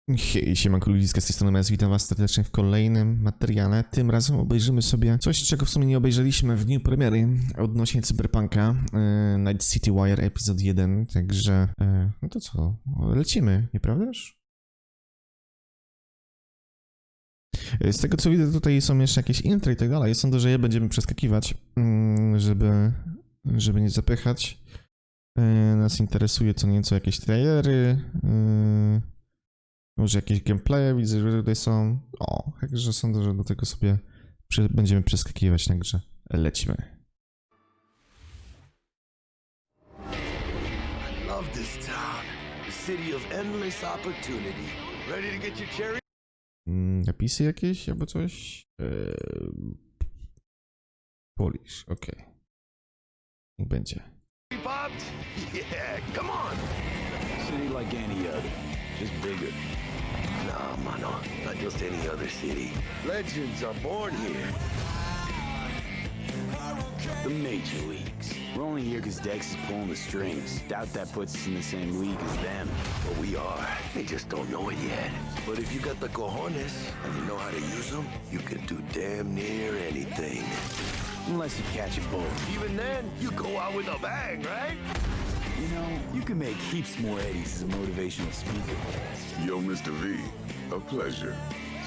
Hej, siemanko ludziska, z tej strony Mes, witam was serdecznie w kolejnym materiale. Tym razem obejrzymy sobie coś, czego w sumie nie obejrzeliśmy w dniu premiery odnośnie Cyberpunka Night City Wire epizod 1, także no to co, lecimy, nieprawdaż? Z tego co widzę, tutaj są jeszcze jakieś intro i tak dalej, sądzę, że je będziemy przeskakiwać, żeby nie zapychać. Nas interesuje co nieco jakieś trailery, może jakieś gameplaye, widzę, że tutaj są. O, także sądzę, że do tego sobie będziemy przeskakiwać, także lecimy. I love this town. The city of endless opportunity. Ready to get your cherry? Napisy jakieś albo coś? Polish, okej. Niech będzie. Popped? Yeah, come on. City like any other, just bigger. No, mano, not just any other city. Legends are born here. The major leagues. We're only here because Dex is pulling the strings. Doubt that puts us in the same league as them. But we are. They just don't know it yet. But if you got the cojones and you know how to use them, you can do damn near anything. Unless you catch a bull. Even then, you go out with a bang, right? You know, you can make heaps more eddies as a motivational speaker. Yo, Mr. V, a pleasure.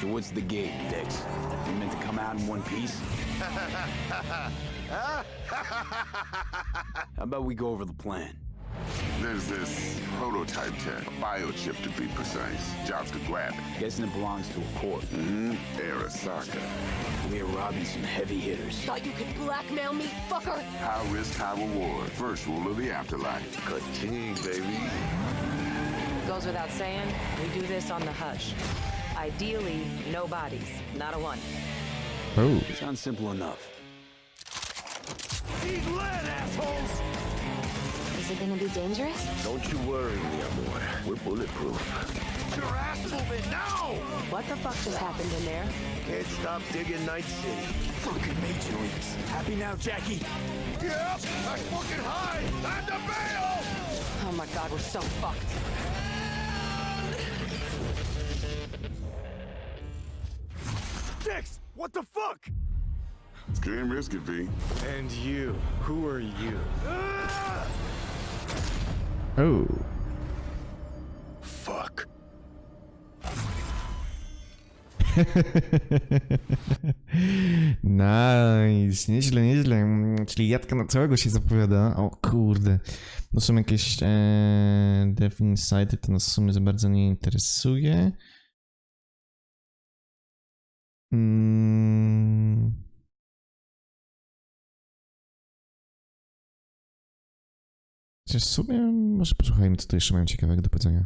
So what's the gig, Dex? You meant to come out in one piece? How about we go over the plan? There's this prototype tech, a biochip to be precise. Jobs to grab it. Guessing it belongs to a corp. Arasaka. We're robbing some heavy hitters. Thought you could blackmail me, fucker? High risk, high reward. First rule of the afterlife. Ka-ching, baby. Goes without saying, we do this on the hush. Ideally, no bodies, not a one. Oh. Sounds simple enough. Eat lead, assholes! Is it gonna be dangerous? Don't you worry, mi amor. We're bulletproof. Get your ass moving now! What the fuck just happened in there? Can't stop digging Night City. Fucking major leagues. Happy now, Jackie? Yep, that's fucking high! Time to bail! Oh my god, we're so fucked. Dix, what the fuck? It's getting risky, V. And you, who are you? Oh. Fuck. Nice, nieźle, nieźle. Czyli jadka na całego się zapowiada. O kurde. No są jakieś dev insighty, to nas w sumie za bardzo nie interesuje. W sumie może posłuchajmy, co tu jeszcze mają ciekawego do powiedzenia.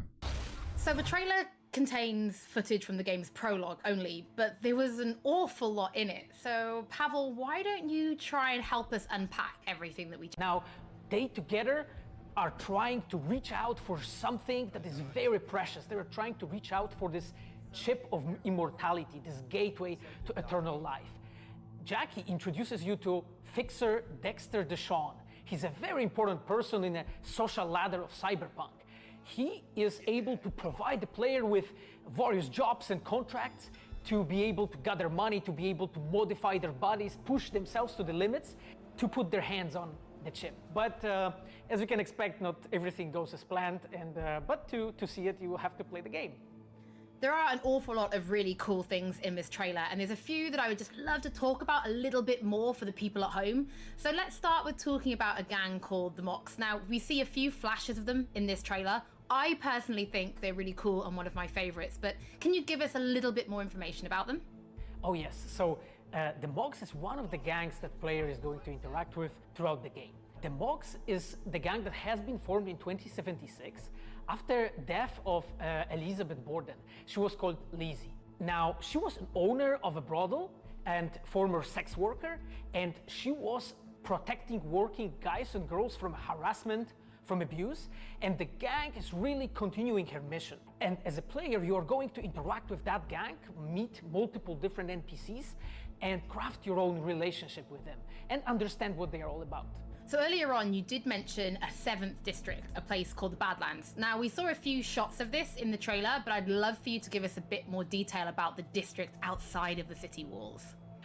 So the trailer contains footage from the game's prologue only, but there was an awful lot in it. So Pavel, why don't you try and help us unpack everything that we Now, they together are trying to reach out for something that is very precious. They're trying to reach out for this chip of immortality, this gateway to eternal life. Jackie introduces you to fixer Dexter Deshawn. He's a very important person in a social ladder of cyberpunk. He is able to provide the player with various jobs and contracts to be able to gather money, to be able to modify their bodies, push themselves to the limits, to put their hands on the chip. But as you can expect, not everything goes as planned, and but to see it, you have to play the game. There are an awful lot of really cool things in this trailer, and there's a few that I would just love to talk about a little bit more for the people at home. So let's start with talking about a gang called the Mox. Now, we see a few flashes of them in this trailer. I personally think they're really cool and one of my favorites, but can you give us a little bit more information about them? Oh yes, so the Mogs is one of the gangs that player is going to interact with throughout the game. The Mogs is the gang that has been formed in 2076 after death of Elizabeth Borden. She was called Lizzie. Now, she was an owner of a brothel and former sex worker, and she was protecting working guys and girls from harassment, from abuse, and the gang is really continuing her mission. And as a player, you are going to interact with that gang, meet multiple different NPCs, and craft your own relationship with them, and understand what they are all about. So earlier on, you did mention a 7th district, a place called the Badlands. Now, we saw a few shots of this in the trailer, but I'd love for you to give us a bit more detail about the district outside of the city walls.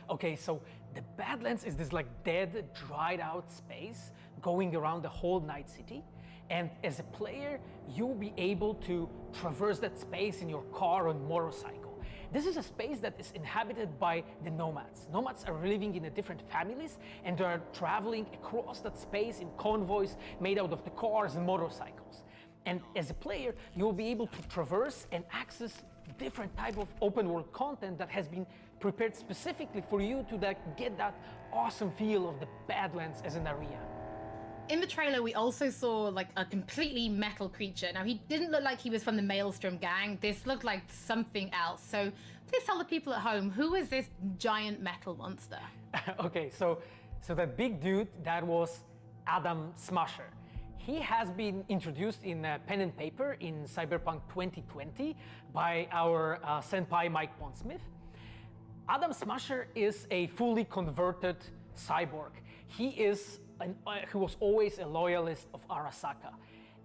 Okay, so the Badlands is this like dead, dried out space going around the whole Night City. And as a player, you'll be able to traverse that space in your car or motorcycle. This is a space that is inhabited by the nomads. Nomads are living in different families and they are traveling across that space in convoys made out of the cars and motorcycles. And as a player, you'll be able to traverse and access different type of open world content that has been prepared specifically for you to get that awesome feel of the Badlands as an area. In the trailer, we also saw like a completely metal creature. Now, he didn't look like he was from the Maelstrom gang. This looked like something else. So please tell the people at home, who is this giant metal monster? Okay, so that big dude, that was Adam Smasher. He has been introduced in pen and paper in Cyberpunk 2020 by our senpai Mike Pondsmith. Adam Smasher is a fully converted cyborg. He was always a loyalist of Arasaka.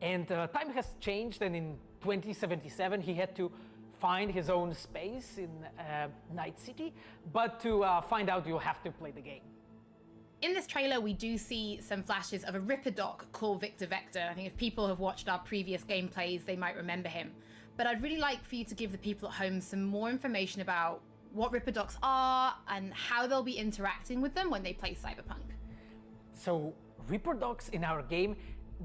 And time has changed, and in 2077 he had to find his own space in Night City, but to find out you'll have to play the game. In this trailer, we do see some flashes of a Ripper doc called Victor Vector. I think if people have watched our previous gameplays, they might remember him. But I'd really like for you to give the people at home some more information about what Ripper docs are and how they'll be interacting with them when they play Cyberpunk. So Ripper docs in our game,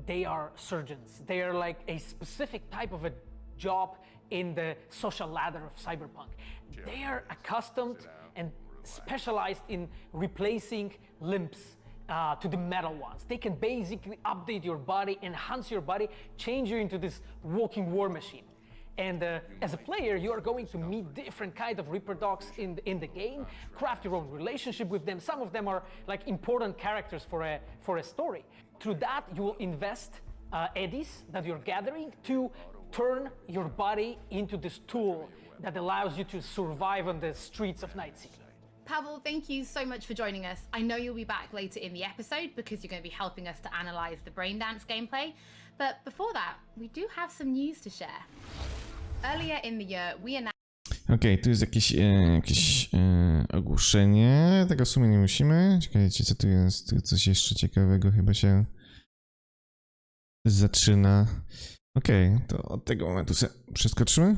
they are surgeons. They are like a specific type of a job in the social ladder of Cyberpunk. They are accustomed and specialized in replacing limbs to the metal ones. They can basically update your body, enhance your body, change you into this walking war machine. And as a player, you are going to meet different kind of Ripper docs in the game, craft your own relationship with them. Some of them are like important characters for a story. Through that, you will invest eddies that you're gathering to turn your body into this tool that allows you to survive on the streets of Night City. Pavel, thank you so much for joining us. I know you'll be back later in the episode because you're going to be helping us to analyze the Braindance gameplay. But before that, we do have some news to share. Earlier in the year, we announced... Okej, tu jest jakieś ogłoszenie. Tego w sumie nie musimy. Czekajcie, co tu jest? Tu coś jeszcze ciekawego chyba się zaczyna. Okej, to od tego momentu sobie przeskoczymy.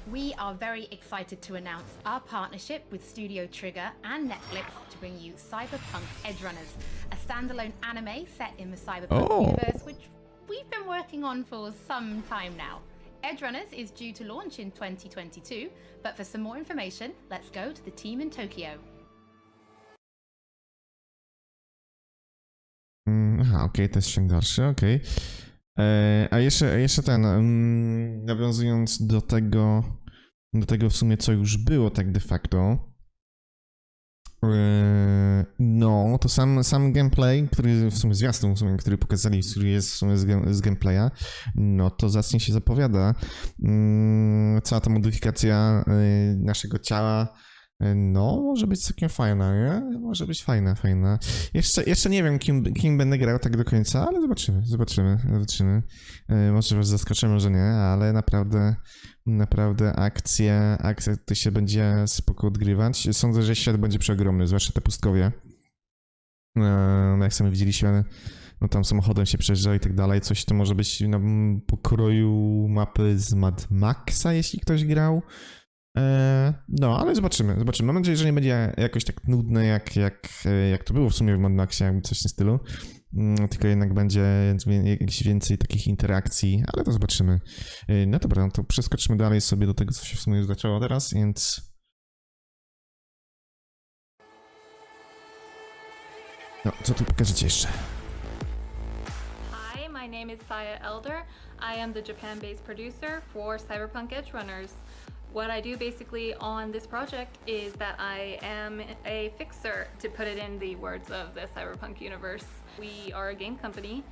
We are very excited to announce our partnership with Studio Trigger and Netflix to bring you Cyberpunk Edgerunners, a standalone anime set in the Cyberpunk universe, which we've been working on for some time now. Edgerunners is due to launch in 2022, but for some more information, let's go to the team in Tokyo. Aha, okej, to jest ściąg dalszy, okej. A jeszcze nawiązując do tego w sumie, co już było tak de facto, no, to sam gameplay, który w sumie zwiastun, który pokazali, który jest w sumie z gameplaya, no to zacnie się zapowiada. Cała ta modyfikacja naszego ciała, no, może być całkiem fajna, nie? Może być fajna. Jeszcze nie wiem, kim będę grał tak do końca, ale zobaczymy. Może was zaskoczę, może nie, ale naprawdę akcja to się będzie spoko odgrywać. Sądzę, że świat będzie przeogromny, zwłaszcza te pustkowie. Jak sami widzieliśmy, no tam samochodem się przejeżdża i tak dalej. Coś to może być na pokroju mapy z Mad Maxa, jeśli ktoś grał. No, ale zobaczymy. Mam nadzieję, że nie będzie jakoś tak nudne, jak to było w sumie w Mad Maxie, jakby coś w tym stylu. Tylko jednak będzie jakieś więcej takich interakcji, ale to zobaczymy. No dobra, no to przeskoczymy dalej sobie do tego, co się w sumie już zaczęło teraz, więc... No, co tu pokażecie jeszcze? Hi, my name is Saya Elder. I am the Japan-based producer for Cyberpunk Edgerunners. What I do basically on this project is that I am a fixer, to put it in the words of the Cyberpunk universe. We are a game company.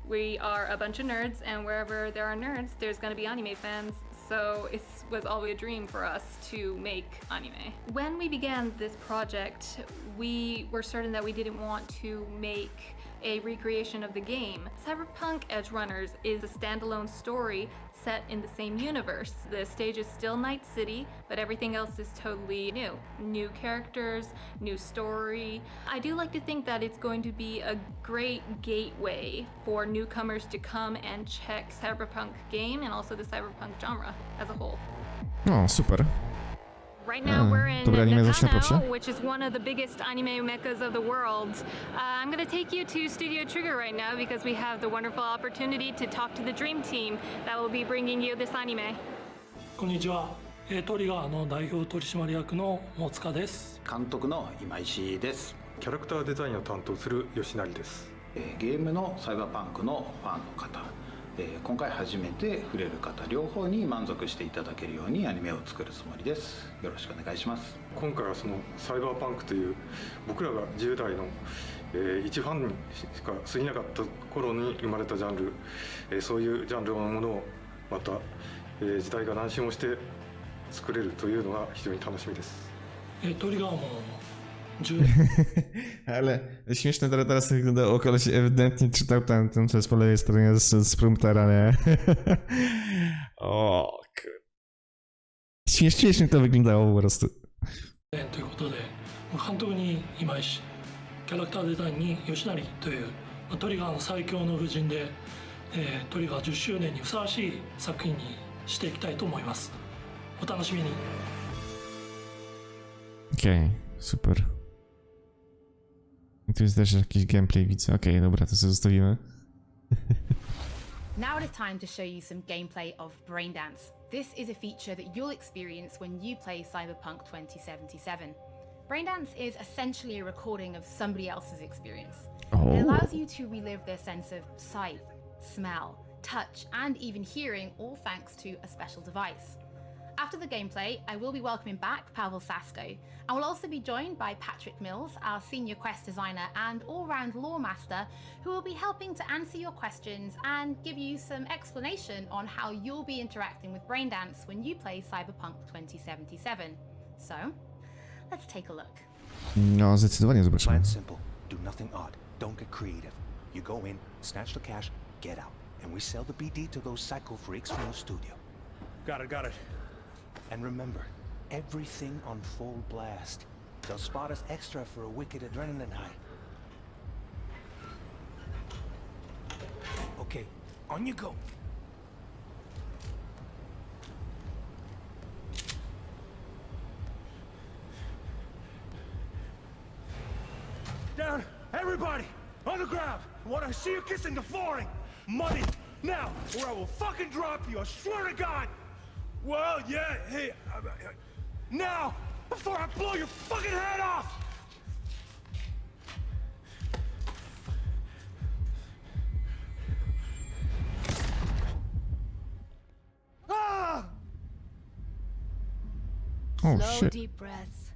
We are a bunch of nerds, and wherever there are nerds, there's going to be anime fans. So it was always a dream for us to make anime. When we began this project, we were certain that we didn't want to make a recreation of the game. Cyberpunk Edge Runners is a standalone story set in the same universe. The stage is still Night City, but everything else is totally new. New characters, new story. I do like to think that it's going to be a great gateway for newcomers to come and check Cyberpunk game and also the Cyberpunk genre as a whole. O, super. Right now we're in Dobra, anime zaczyna, proszę. Nakano, which is one of the biggest anime meccas of the world. I'm going to take you to Studio Trigger right now because we have the wonderful opportunity to talk to the dream team that will be bringing you this anime. こんにちは。トリガーの代表取締役の大塚です。監督の今石です。キャラクターデザインを担当する吉成です。ゲームのサイバーパンクのファンの方、今回初めて触れる方両方に満足していただけるようにアニメを作るつもりです。よろしくお願いします。今回はそのサイバーパンクという僕らが10代の、一ファンにしか過ぎなかった頃に生まれたジャンル、そういうジャンルのものをまた、時代が何周もして作れるというのが非常に楽しみです。トリガーもAle śmieszne teraz wyglądało, koleś ewidentnie czytał ten przez po lewej stronie z promptera, nie? O, śmiesznie to wyglądało po prostu. ということで、監督に今石、キャラクターデザインに吉成というトリガーの最強の布陣で、トリガー10周年にふさわしい作品にしていきたいと思います。お楽しみに。Okej, super. I tu jest też jakiś gameplay, widzę. Okej, dobra, to sobie zostawimy. Now it is time to show you some gameplay of Braindance. This is a feature that you'll experience when you play Cyberpunk 2077. Braindance is essentially a recording of somebody else's experience. It allows you to relive their sense of sight, smell, touch, and even hearing, all thanks to a special device. After the gameplay, I will be welcoming back Pavel Sasko, and will also be joined by Patrick Mills, our senior quest designer and all-round lore master, who will be helping to answer your questions and give you some explanation on how you'll be interacting with Braindance when you play Cyberpunk 2077. So, let's take a look. No, zdecydowanie zobaczymy. Plan simple, do nothing odd, don't get creative. You go in, snatch the cash, get out, and we sell the BD to those psycho freaks from the studio. Got it. And remember, everything on full blast. They'll spot us extra for a wicked adrenaline high. Okay, on you go. Down, everybody, on the ground. I want to see you kissing the flooring. Money, now, or I will fucking drop you, I swear to God. Well, yeah, hey, now, before I blow your fucking head off! Ah! Oh, Slow, shit. deep breaths.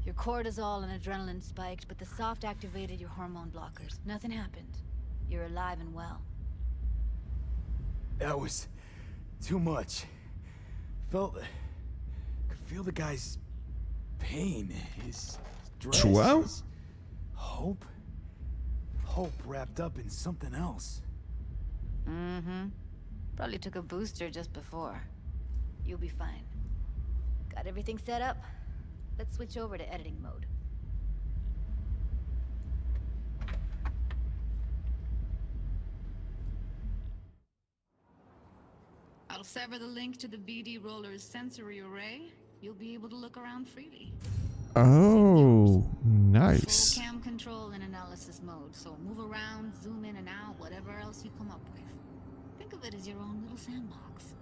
Your cortisol and adrenaline spiked, but the soft activated your hormone blockers. Nothing happened. You're alive and well. That was too much. Could feel the guy's pain, his stress, Czuł? his hope wrapped up in something else. Mm-hmm. Probably took a booster just before. You'll be fine. Got everything set up? Let's switch over to editing mode. I'll sever the link to the BD Roller's sensory array. You'll be able to look around freely. Oh, nice. Full cam control in analysis mode, so move around, zoom in and out, whatever else you come up with. Think of it as your own little sandbox.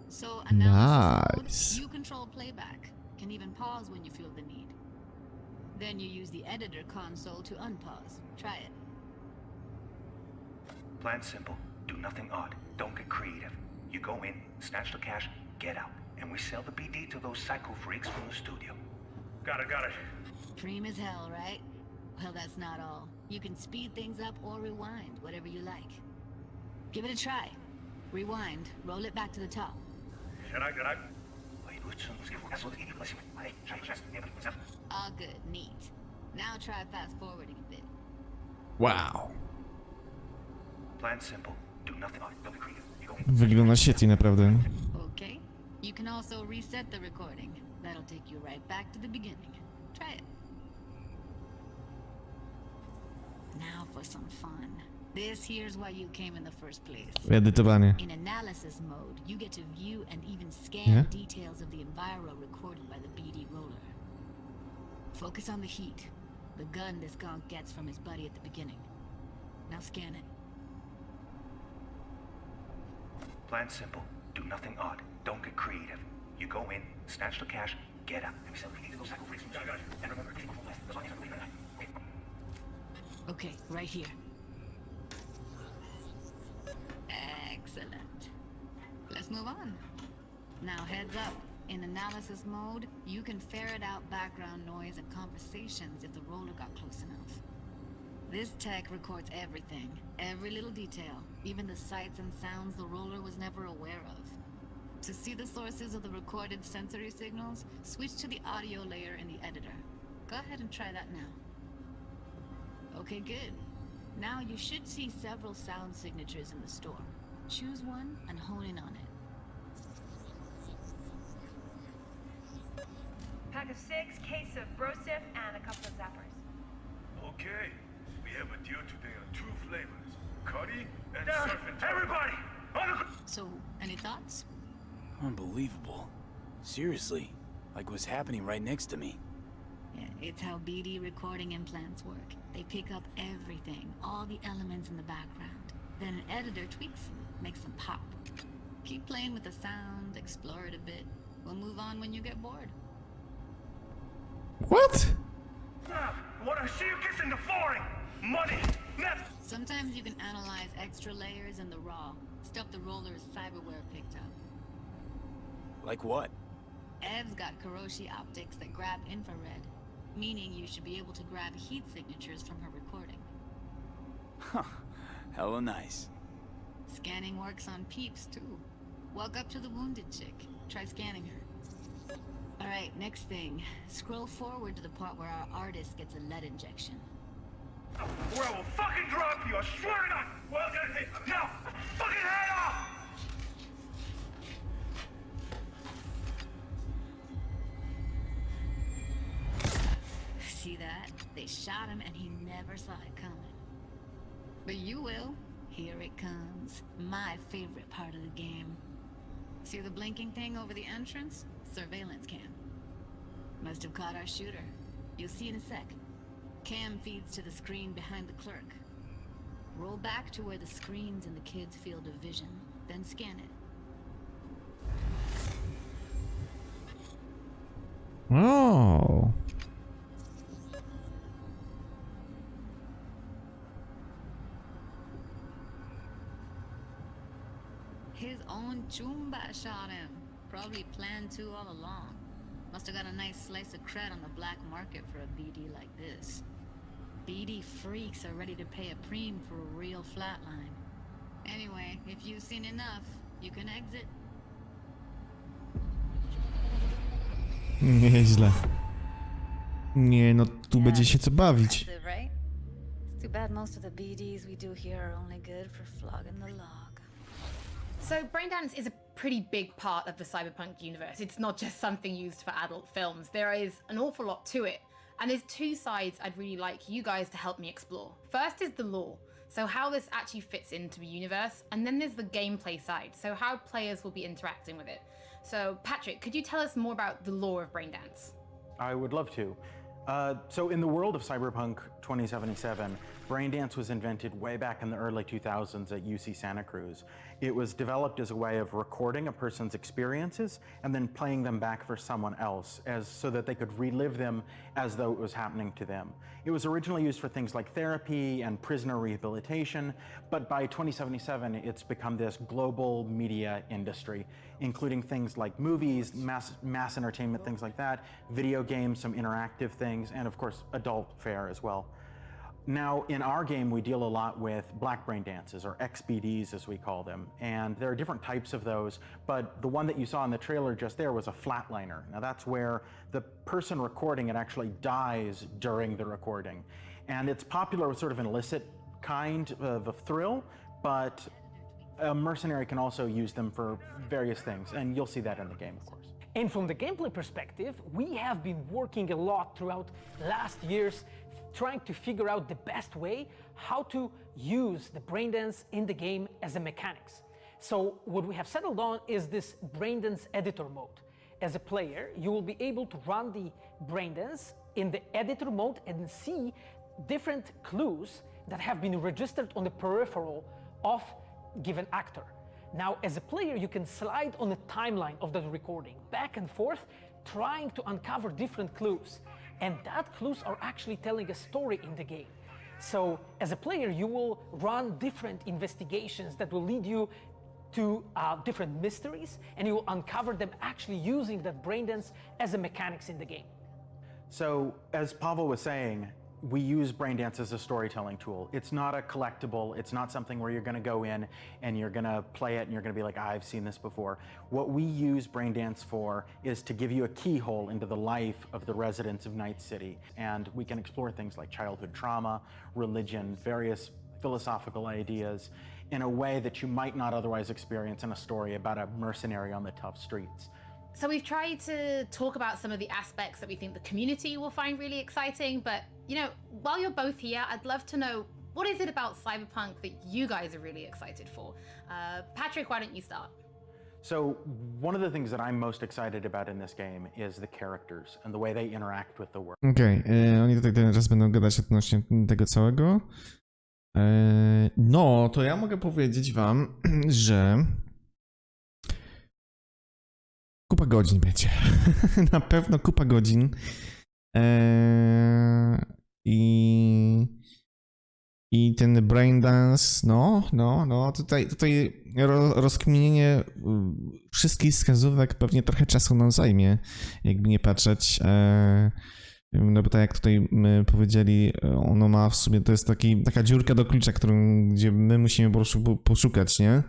So analysis mode, you control playback. Can even pause when you feel the need. Then you use the editor console to unpause. Try it. Plan simple, do nothing odd, don't get creative. You go in, snatch the cash, get out, and we sell the BD to those psycho freaks from the studio. Got it. Dream as hell, right? Well, that's not all. You can speed things up or rewind, whatever you like. Give it a try. Rewind, roll it back to the top. All good, neat. Now try fast forwarding a bit. Wow. Plan simple. Do nothing odd. Don't be creative. You go in. Wygląda świetnie, naprawdę. Okay. You can also reset the recording. That'll take you right back to the beginning. Try it. Now for some fun. This here's why you came in the first place. Edytowanie. In analysis mode, you get to view and even scan Yeah? details of the enviro recorded by the BD roller. Focus on the heat, the gun this gonk gets from his buddy at the beginning. Now scan it. Plan simple. Do nothing odd. Don't get creative. You go in, snatch the cash, get out, and we sell the beat to those psycho freaks from the studio. And remember, anything before left, as long as you believe in that. Okay, right here. Excellent. Let's move on. Now heads up. In analysis mode, you can ferret out background noise and conversations if the roller got close enough. This tech records everything, every little detail, even the sights and sounds the roller was never aware of. To see the sources of the recorded sensory signals, switch to the audio layer in the editor. Go ahead and try that now. Okay, good. Now you should see several sound signatures in the store. Choose one and hone in on it. Pack of 6, case of brosif, and a couple of zappers. Okay, we have a deal today on 2 flavors, curry and surf and turf. Everybody, on the... So, any thoughts? Unbelievable. Seriously, like what's happening right next to me. Yeah, it's how BD recording implants work. They pick up everything, all the elements in the background. Then an editor tweaks them, makes them pop. Keep playing with the sound, explore it a bit. We'll move on when you get bored. What? What I see you kissing the flooring, money, net. Sometimes you can analyze extra layers in the raw, stuff the roller's cyberware picked up. Like what? Ev's got Karoshi optics that grab infrared, meaning you should be able to grab heat signatures from her recording. Huh. Hella nice. Scanning works on peeps, too. Walk up to the wounded chick. Try scanning her. Alright, next thing. Scroll forward to the part where our artist gets a lead injection. Or I will fucking drop you, I swear to God! Well, now, fucking head off! See that? They shot him and he never saw it coming. But you will. Here it comes. My favorite part of the game. See the blinking thing over the entrance? Surveillance cam. Must have caught our shooter. You'll see in a sec. Cam feeds to the screen behind the clerk. Roll back to where the screen's in the kid's field of vision, then scan it. Oh. His own Chumba shot him. Probably planned to all along. Must have got a nice slice of cred on the black market for a BD like this. BD freaks are ready to pay a preem for a real flatline. Anyway, if you've seen enough, you can exit. Nieźle. Nie, no tu będzie się co bawić. Right? It's too bad most of the BDs we do here are only good for flogging the log. So braindance is a pretty big part of the cyberpunk universe. It's not just something used for adult films. There is an awful lot to it. And there's 2 sides I'd really like you guys to help me explore. First is the lore, so how this actually fits into the universe, and then there's the gameplay side, so how players will be interacting with it. So Patrick, could you tell us more about the lore of braindance? I would love to. So in the world of Cyberpunk 2077, braindance was invented way back in the early 2000s at UC Santa Cruz. It was developed as a way of recording a person's experiences and then playing them back for someone else so that they could relive them as though it was happening to them. It was originally used for things like therapy and prisoner rehabilitation, but by 2077, it's become this global media industry, including things like movies, mass entertainment, things like that, video games, some interactive things, and of course, adult fare as well. Now, in our game, we deal a lot with black brain dances, or XBDs as we call them, and there are different types of those, but the one that you saw in the trailer just there was a flatliner. Now that's where the person recording it actually dies during the recording. And it's popular with sort of an illicit kind of a thrill, but a mercenary can also use them for various things, and you'll see that in the game, of course. And from the gameplay perspective, we have been working a lot throughout last years trying to figure out the best way how to use the braindance in the game as a mechanics. So what we have settled on is this braindance editor mode. As a player, you will be able to run the braindance in the editor mode and see different clues that have been registered on the peripheral of given actor. Now, as a player, you can slide on the timeline of the recording back and forth, trying to uncover different clues. And that clues are actually telling a story in the game. So as a player, you will run different investigations that will lead you to different mysteries, and you will uncover them actually using that braindance as a mechanics in the game. So, as Pavel was saying, we use Braindance as a storytelling tool. It's not a collectible. It's not something where you're going to go in and you're going to play it and you're going to be like, I've seen this before. What we use Braindance for is to give you a keyhole into the life of the residents of Night City. And we can explore things like childhood trauma, religion, various philosophical ideas in a way that you might not otherwise experience in a story about a mercenary on the tough streets. So we've tried to talk about some of the aspects that we think the community will find really exciting, but you know, while you're both here, I'd love to know, what is it about Cyberpunk that you guys are really excited for? Patrick, why don't you start? So one of the things that I'm most excited about in this game is the characters and the way they interact with the world. Okej, oni tutaj teraz będą gadać odnośnie tego całego. No, to ja mogę powiedzieć wam, że kupa godzin będzie. Na pewno kupa godzin. I ten braindance, tutaj rozkminienie wszystkich wskazówek pewnie trochę czasu nam zajmie, jakby nie patrzeć. No bo tak jak tutaj powiedzieli, ono ma w sumie, to jest taka dziurka do klucza, gdzie my musimy po prostu poszukać, nie?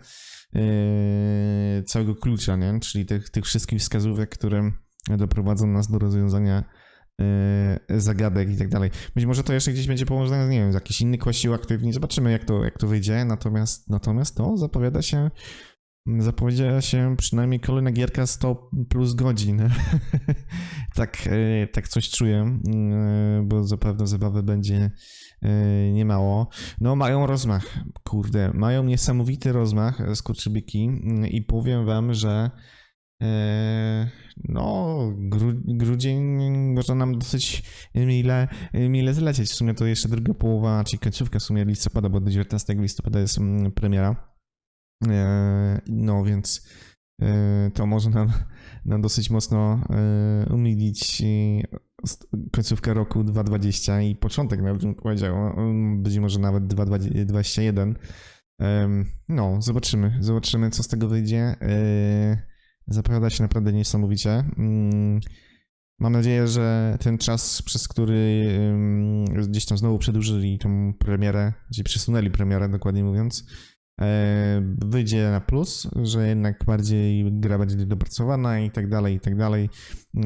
Całego klucza, nie? Czyli tych wszystkich wskazówek, które doprowadzą nas do rozwiązania zagadek i tak dalej. Być może to jeszcze gdzieś będzie połączone, nie wiem, z jakiś inny kościół aktywni. Zobaczymy jak to wyjdzie, natomiast to zapowiedziała się przynajmniej kolejna gierka 100 plus godzin. tak coś czuję, bo zapewne zabawy będzie niemało. No mają rozmach, kurde, mają niesamowity rozmach skurczybyki i powiem wam, że grudzień może nam dosyć mile zlecieć. W sumie to jeszcze druga połowa, czyli końcówka w sumie listopada, bo do 19 listopada jest premiera. No więc to może nam dosyć mocno umilić końcówkę roku 2020 i początek, nawet bym powiedział, być może nawet 2021. No, zobaczymy co z tego wyjdzie. Zapowiada się naprawdę niesamowicie. Mam nadzieję, że ten czas, przez który gdzieś tam znowu przedłużyli tą premierę, czyli przesunęli premierę, dokładnie mówiąc, wyjdzie na plus, że jednak bardziej gra będzie dopracowana i tak dalej, i tak dalej.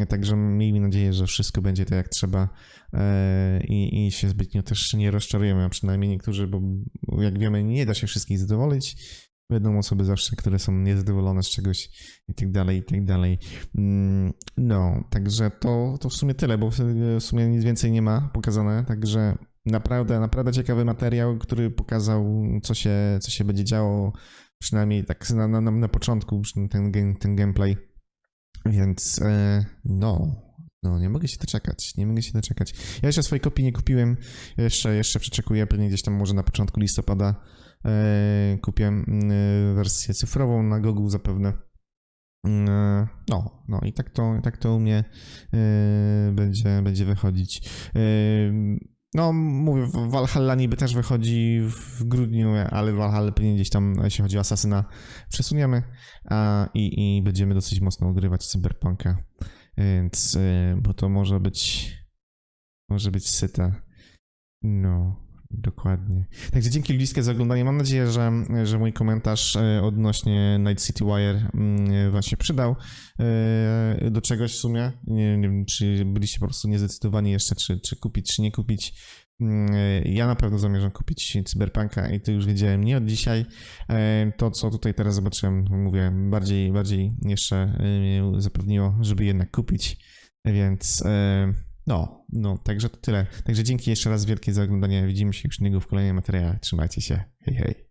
Także miejmy nadzieję, że wszystko będzie tak jak trzeba i się zbytnio też nie rozczarujemy, a przynajmniej niektórzy, bo jak wiemy, nie da się wszystkich zadowolić. Będą osoby zawsze, które są niezadowolone z czegoś i tak dalej, i tak dalej. No, także to w sumie tyle, bo w sumie nic więcej nie ma pokazane, także naprawdę ciekawy materiał, który pokazał, co się będzie działo, przynajmniej tak na początku, ten gameplay, więc nie mogę się doczekać, Ja jeszcze swojej kopii nie kupiłem, jeszcze przeczekuję, pewnie gdzieś tam może na początku listopada kupię wersję cyfrową na Gogu zapewne. I tak to u mnie będzie wychodzić. No, mówię, Valhalla niby też wychodzi w grudniu, ale Valhalla pewnie gdzieś tam, jeśli chodzi o Asasyna, przesuniemy i będziemy dosyć mocno ogrywać Cyberpunka, więc, bo to może być syte. No, dokładnie. Także dzięki ludzkie za oglądanie. Mam nadzieję, że mój komentarz odnośnie Night City Wire wam się przydał do czegoś w sumie. Nie wiem, czy byliście po prostu niezdecydowani jeszcze, czy kupić, czy nie kupić. Ja na pewno zamierzam kupić Cyberpunka i to już wiedziałem nie od dzisiaj. To, co tutaj teraz zobaczyłem, mówię, bardziej jeszcze mnie zapewniło, żeby jednak kupić, więc no, także to tyle. Także dzięki jeszcze raz wielkie za oglądanie. Widzimy się już niego w kolejnym materiale. Trzymajcie się. Hej, hej.